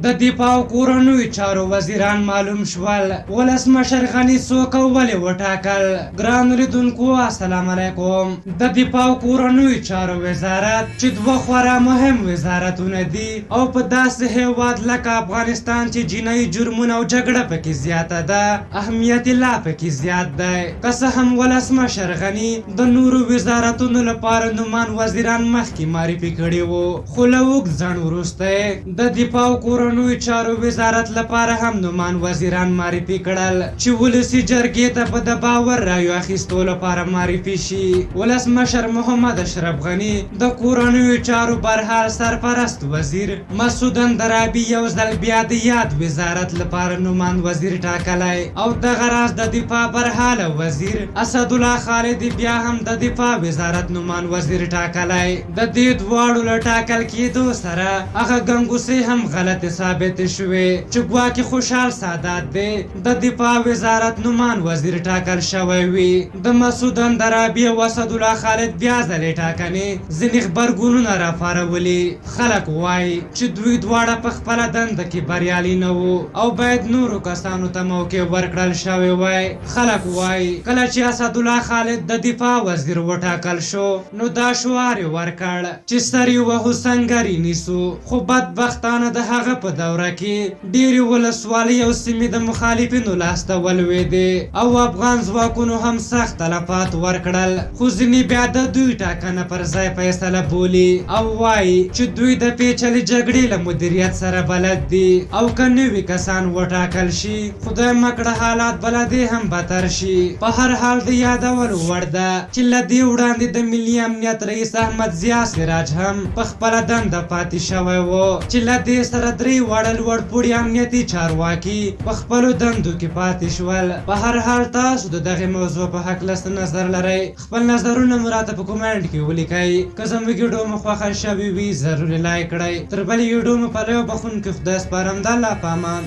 د دفاع او کورنیو چارو وزیران معلوم شول. ولسمشر غني څوک او ولې وټاکل؟ ګرانو لیدونکو السلام علیکم. د دفاع او کورنیو چارو وزارت چې دوه خورا مهم وزارتونه دي او په داسې هیواد لکه افغانستان چې جنایي جرمونه او جګړه پکې زیاته ده، اهمیت یې لا پکې زیات دی. که څه هم ولسمشر غني د نورو وزارتونو لپاره نومان وزیران مخکې معرفي کړي وو، خو له اوږد ځنډ وروسته د دفاع او کورنیو چارو وزارت لپاره هم نومان وزیران معرفي کړل چې ولسي جرګې ته په د باور رایو اخیستو لپاره معرفي شي. ولسمشر محمد اشرف غني د کورنیو چارو برحال سرپرست وزیر مسعود اندرابي یو ځل بیا د یاد وزارت لپاره نومان وزیر ټاکلی او دغه راز د دفاع برحال وزیر اسدالله خالدي بیا هم د دفاع وزارت نومان وزیر ټاکلی. د دې دواړو له ټاکل کېدو سره هغه ګنګوسې هم غلطې ثابتې شوې چې ګواکې خوشحال سادات دی د دفاع وزارت نومان وزیر ټاکل شوی وي. د مسعود اندرابي او اسدالله خالد بیا ځلې ټاکنې ځینې غبرګونونه راپارولي. خلک وایي چې دوی دواړه په خپله دنده کې بریالي نه وو او باید نورو کسانو ته موقع ورکړل شوی وای. خلک وایي کله چې اسدالله خالد د دفاع وزیر وټاکل شو نو دا شعار یې ورکړ چې سر یې وهو سنګر یې نیسو، خو بدبختانه د هغه په دوره کې ډېرې ولسوالۍ او سیمې د مخالفینو لاسته ولوېدې او افغان ځواکونو هم سخت تلفات ورکړل، خو ځینې بیا د دوی ټاکنه پر ځای فیصله بولي او وایي چې دوی د پیچلې جګړې له مدیریت سره بلد دي او که نوي کسان وټاکل شي خدای مکړه حالات به له دې هم بدتر شي. په هر حال د یادولو وړ ده چې له دې وړاندې د ملي امنیت رئیس احمد ضیا سراج هم په خپله دنده پاتې شوی و چې له دې سره درې واړه لوړ پوړي امنیتي چارواکي په خپلو دندو کې پاتې شول. په هر حال تاسو د دغې موضوع په هکله څه نظر لرئ؟ خپل نظرونه مو راته په کومنټ کې ولیکئ. که زموږ ویډیو مو خوښه شوې وي ضروري لایک کړئ. تر بلې ویډیو مو په لیو بخښونکي خدای سپارم. د الله په امان.